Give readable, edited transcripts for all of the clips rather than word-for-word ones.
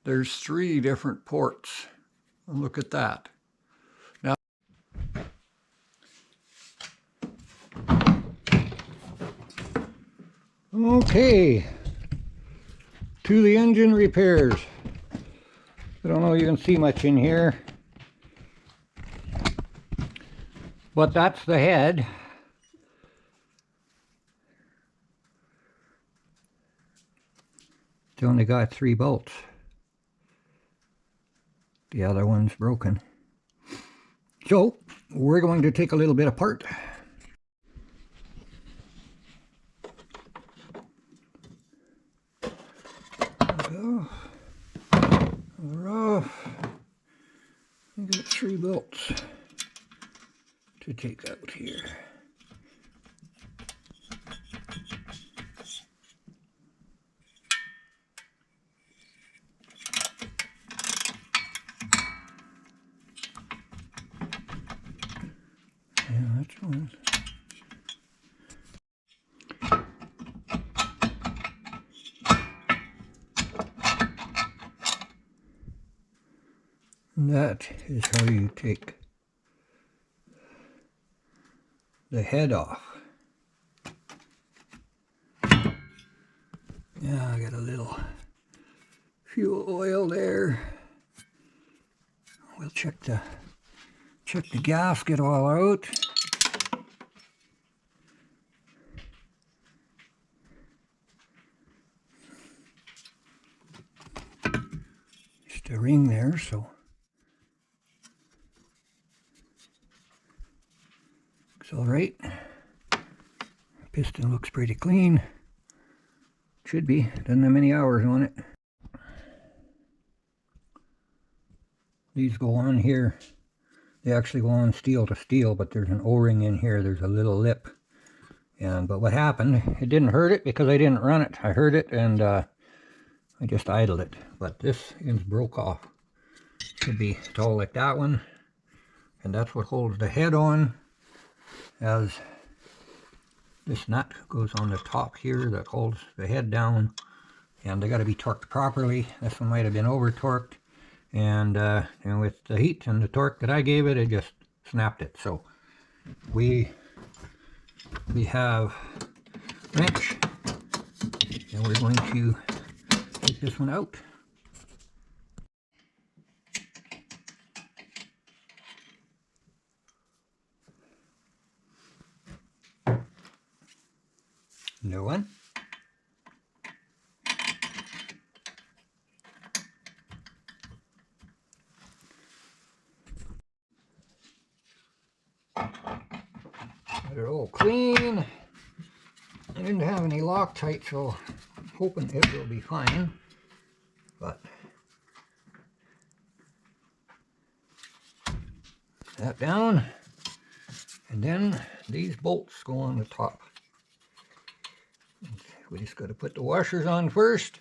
There's 3 different ports. Look at that. Now, okay, to the engine repairs. I don't know if you can see much in here, but that's the head. It's only got 3 bolts. The other one's broken. So we're going to take a little bit apart. Rough. I got 3 bolts to take out here. Yeah, that's one. That is how you take the head off. Yeah, I got a little fuel oil there. We'll check the gasket all out. Just a ring there, so looks all right. Piston looks pretty clean. Should be. Doesn't have many hours on it. These go on here. They actually go on steel to steel, but there's an O-ring in here. There's a little lip. But what happened, it didn't hurt it because I didn't run it. I heard it and I just idled it. But this is broke off. Should be tall like that one. And that's what holds the head on, as this nut goes on the top here that holds the head down, and they got to be torqued properly. This one might have been over torqued, and with the heat and the torque that I gave it, it just snapped it. So we have wrench, and we're going to take this one out. New one. Got it all clean. I didn't have any Loctite, so I'm hoping it will be fine. But that down, and then these bolts go on the top. We just got to put the washers on first.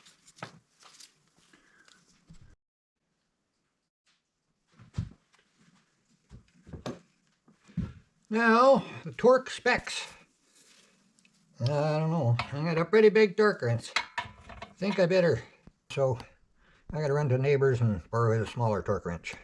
Now, the torque specs. I don't know. I got a pretty big torque wrench. I think I better. So, I got to run to neighbors and borrow a smaller torque wrench.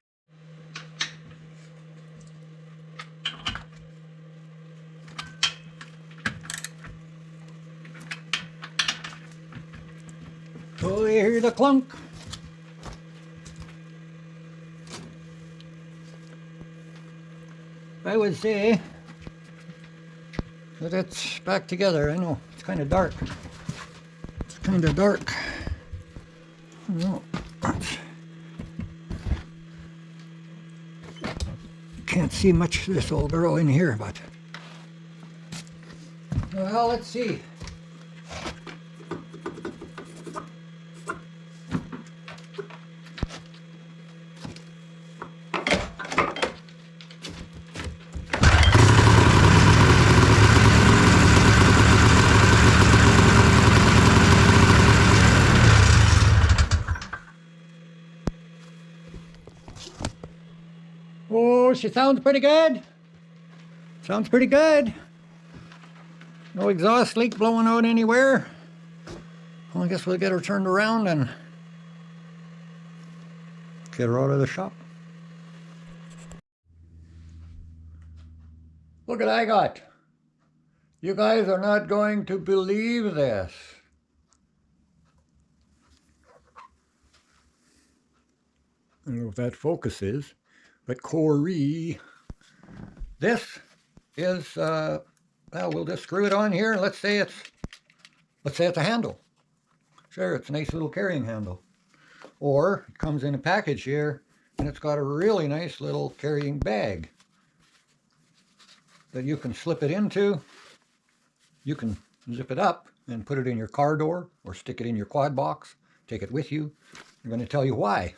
Oh, you hear the clunk. I would say that it's back together. I know, it's kind of dark. It's kind of dark. No, can't see much of this old girl in here, but well, let's see. Oh, she sounds pretty good. Sounds pretty good. No exhaust leak blowing out anywhere. Well, I guess we'll get her turned around and Get her out of the shop. Look what I got. You guys are not going to believe this. I don't know if that focuses, but KOHREE. This is, well, we'll just screw it on here, and let's say it's a handle. Sure, it's a nice little carrying handle. Or it comes in a package here, and it's got a really nice little carrying bag that you can slip it into. You can zip it up and put it in your car door or stick it in your quad box. Take it with you. I'm going to tell you why.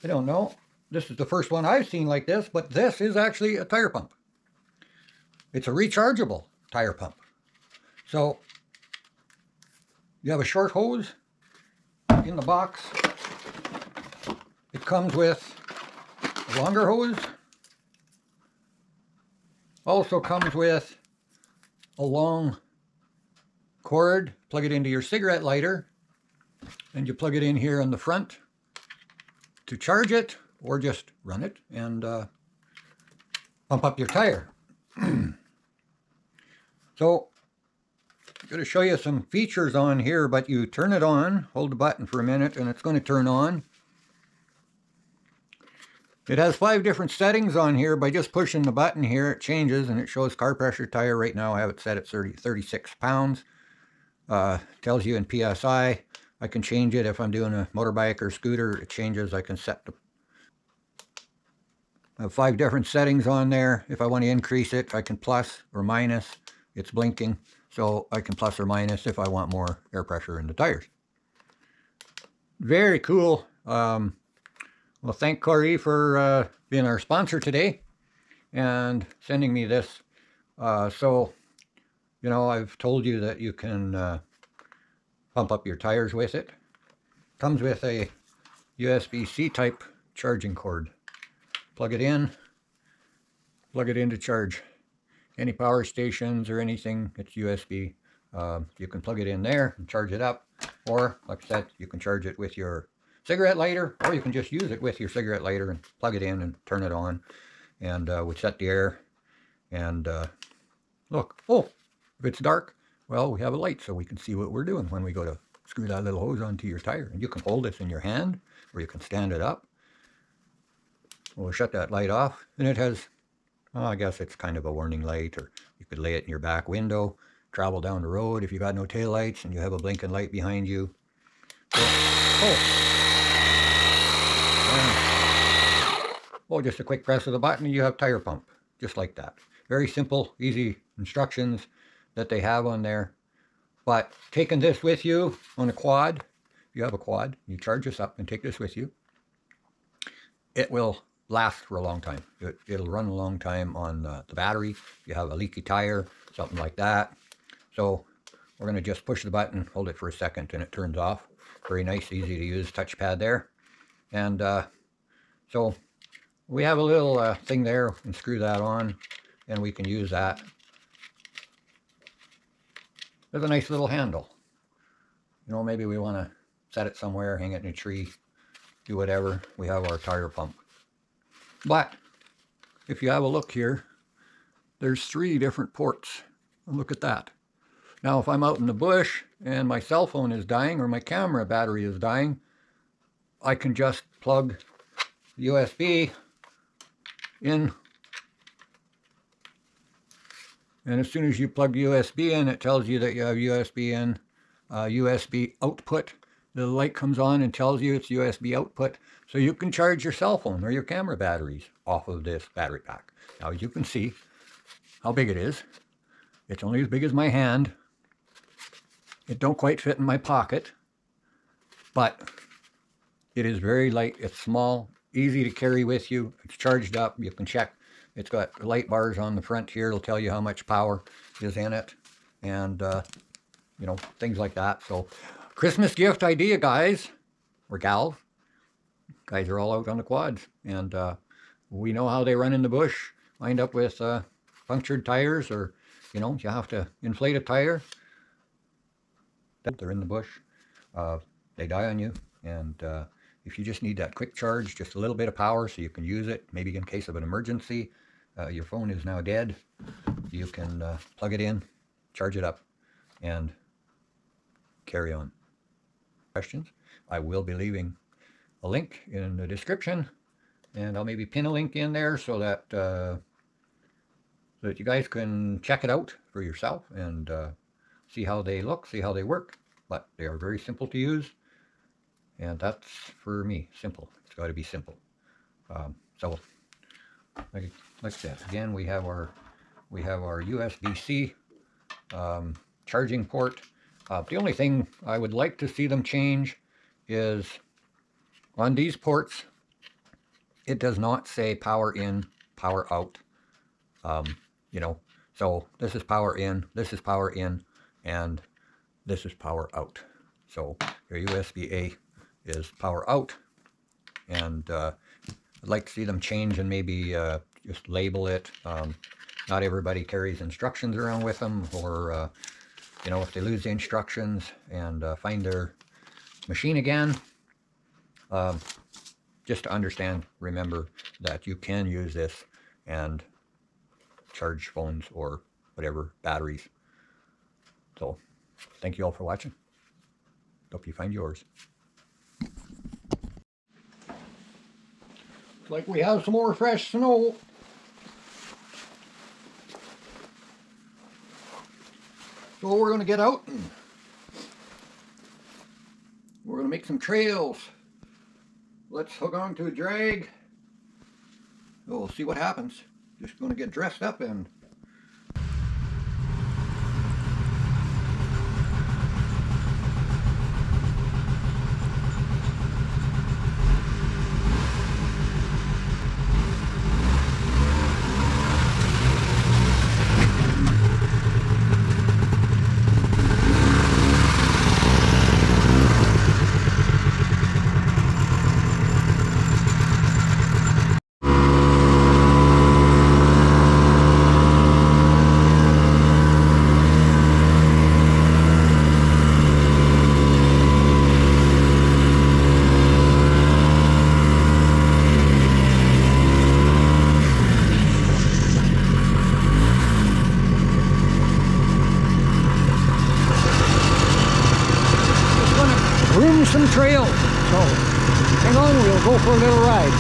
I don't know. This is the first one I've seen like this, but this is actually a tire pump. It's a rechargeable tire pump. So you have a short hose in the box. It comes with a longer hose. Also comes with a long cord. Plug it into your cigarette lighter, and you plug it in here in the front to charge it, or just run it and pump up your tire. So I'm going to show you some features on here, but you turn it on, hold the button for a minute, and it's going to turn on. It has 5 different settings on here. By just pushing the button here, it changes, and it shows car pressure tire. Right now I have it set at 36 pounds. Tells you in PSI. I can change it if I'm doing a motorbike or scooter. It changes. I can set the... I have 5 different settings on there. If I want to increase it, I can plus or minus. It's blinking, so I can plus or minus if I want more air pressure in the tires. Very cool. Well, thank KOHREE for being our sponsor today and sending me this. So, you know, I've told you that you can pump up your tires with it. Comes with a USB-C type charging cord. Plug it in to charge any power stations or anything. It's USB. You can plug it in there and charge it up, or like I said, you can charge it with your cigarette lighter, or you can just use it with your cigarette lighter and plug it in and turn it on, and we set the air. And look, oh, if it's dark, well, we have a light so we can see what we're doing when we go to screw that little hose onto your tire. And you can hold this in your hand, or you can stand it up. We'll shut that light off, and it has, well, I guess it's kind of a warning light, or you could lay it in your back window, travel down the road if you got no taillights and you have a blinking light behind you. So, oh, just a quick press of the button and you have tire pump, just like that. Very simple, easy instructions that they have on there. But taking this with you on a quad, if you have a quad, you charge this up and take this with you, it will last for a long time. It'll run a long time on the battery. If you have a leaky tire, something like that. So we're going to just push the button, hold it for a second, and it turns off. Very nice, easy to use touchpad there. And so we have a little thing there, and screw that on, and we can use that. There's a nice little handle. You know, maybe we want to set it somewhere, hang it in a tree, do whatever. We have our tire pump. But if you have a look here, there's 3 different ports. Look at that. Now, if I'm out in the bush and my cell phone is dying or my camera battery is dying, I can just plug the USB in. And as soon as you plug the USB in, it tells you that you have USB in, USB output. The light comes on and tells you it's USB output. So you can charge your cell phone or your camera batteries off of this battery pack. Now, as you can see how big it is. It's only as big as my hand. It don't quite fit in my pocket, but it is very light. It's small, easy to carry with you. It's charged up. You can check. It's got light bars on the front here. It'll tell you how much power is in it, and you know, things like that. So, Christmas gift idea, guys or gals. Guys are all out on the quads, and we know how they run in the bush. Wind up with punctured tires, or you know, you have to inflate a tire. They're in the bush. They die on you, and if you just need that quick charge, just a little bit of power so you can use it, maybe in case of an emergency, your phone is now dead, you can plug it in, charge it up, and carry on. Questions? I will be leaving a link in the description, and I'll maybe pin a link in there so that you guys can check it out for yourself and see how they look, see how they work. But they are very simple to use, and that's for me, simple. It's got to be simple. So like I said, again, we have our USB-C charging port. The only thing I would like to see them change is on these ports, it does not say power in, power out. You know, so this is power in, this is power in, and this is power out. So your USB-A is power out, and I'd like to see them change and maybe just label it. Not everybody carries instructions around with them, or you know, if they lose the instructions and find their machine again, just to understand, remember that you can use this and charge phones or whatever, batteries. So thank you all for watching. Hope you find yours. Looks like we have some more fresh snow. So we're going to get out and we're going to make some trails. Let's hook on to a drag. We'll see what happens. Just going to get dressed up and groom some trails. So hang on, we'll go for a little ride.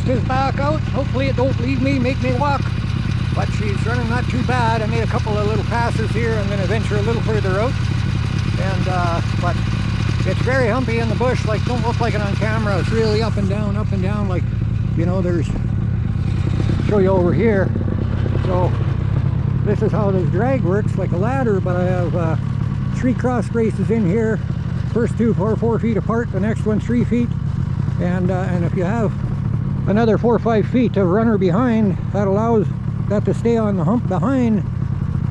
Is back out. Hopefully it don't leave me, make me walk, but she's running not too bad. I made a couple of little passes here. I'm going to venture a little further out, and but it's very humpy in the bush. Like, don't look like it on camera. It's really up and down, like, you know, there's, show you over here. So this is how this drag works, like a ladder, but I have 3 cross braces in here. First two are 4 feet apart, the next one 3 feet, and if you have another 4 or 5 feet of runner behind, that allows that to stay on the hump behind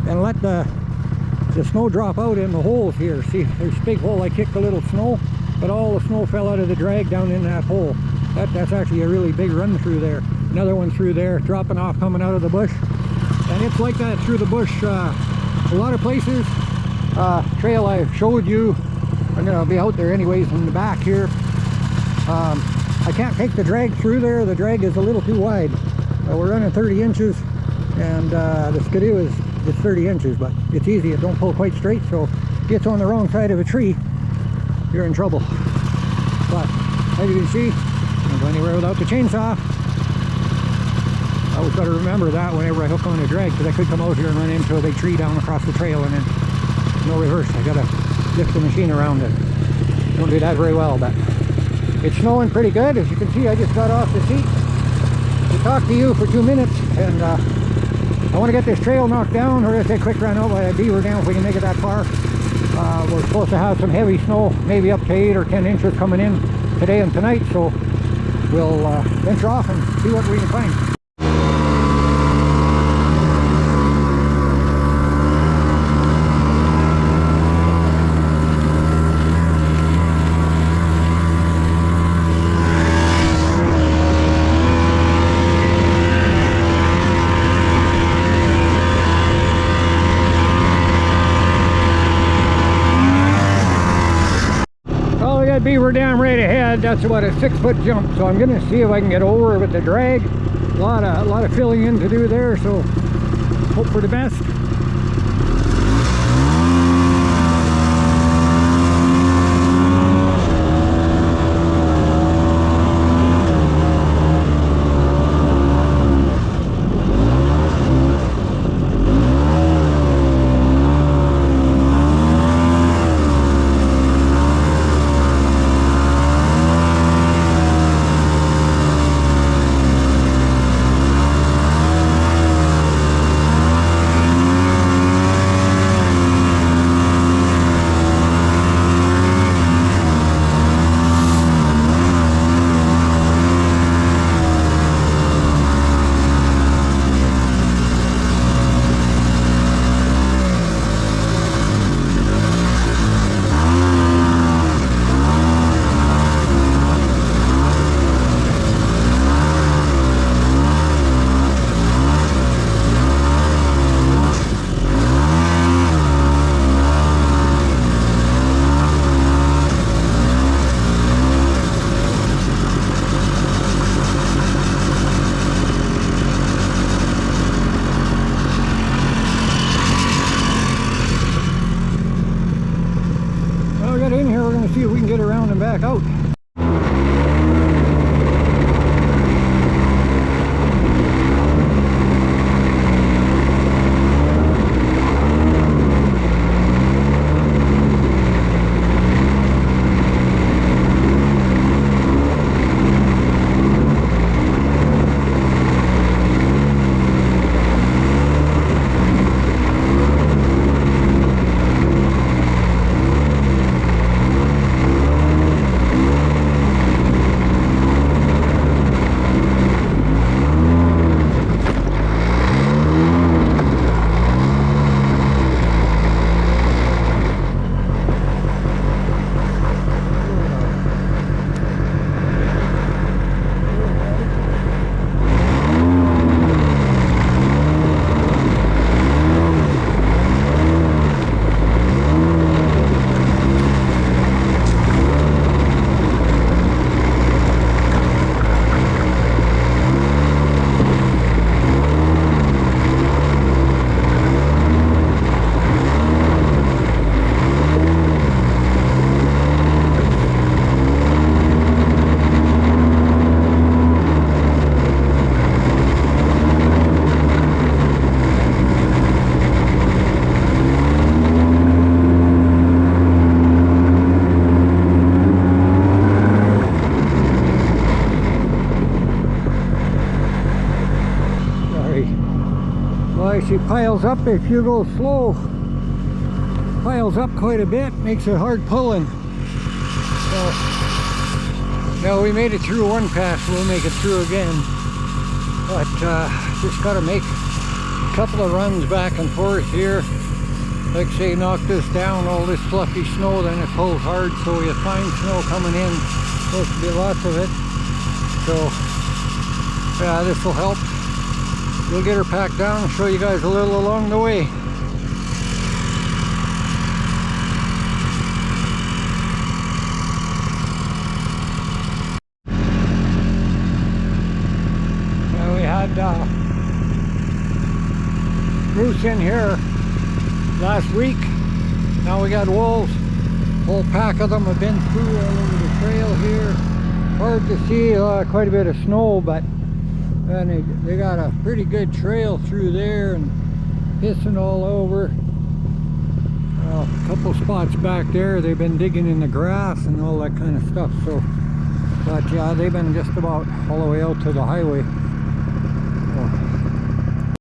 and let the snow drop out in the holes here. See, there's a big hole. I kicked a little snow, but all the snow fell out of the drag down in that hole. That's actually a really big run through there. Another one through there, dropping off, coming out of the bush. and it's like that through the bush. A lot of places. Trail I showed you, I'm gonna be out there anyways in the back here. I can't take the drag through there. The drag is a little too wide. We're running 30 inches, and the skidoo is 30 inches, but it's easy. It don't pull quite straight, so if it gets on the wrong side of a tree, you're in trouble. But as you can see, I don't go anywhere without the chainsaw. I always got to remember that whenever I hook on a drag, because I could come out here and run into a big tree down across the trail, and then no reverse. I gotta lift the machine around it. Don't do that very well, but it's snowing pretty good. As you can see, I just got off the seat to talk to you for 2 minutes, and I want to get this trail knocked down. We're going to take a quick run out by a beaver dam if we can make it that far. We're supposed to have some heavy snow, maybe up to 8 or 10 inches coming in today and tonight, so we'll venture off and see what we can find. Beaver dam right ahead. That's about a 6-foot jump, so I'm going to see if I can get over with the drag. A lot of filling in to do there, so hope for the best. In here, we're going to see if we can get around and back out. She piles up if you go slow. Piles up quite a bit, makes it hard pulling. So now we made it through one pass, we'll make it through again. But just got to make a couple of runs back and forth here. Like say, knock this down, all this fluffy snow, then it pulls hard, so you find snow coming in. Supposed to be lots of it. So yeah, this will help. we'll get her packed down and show you guys a little along the way. Now we had moose in here last week. Now we got wolves. Whole pack of them have been through all over the trail here. Hard to see, quite a bit of snow, but they got a pretty good trail through there and pissing all over. A couple spots back there they've been digging in the grass and all that kind of stuff. So, but yeah, they've been just about all the way out to the highway.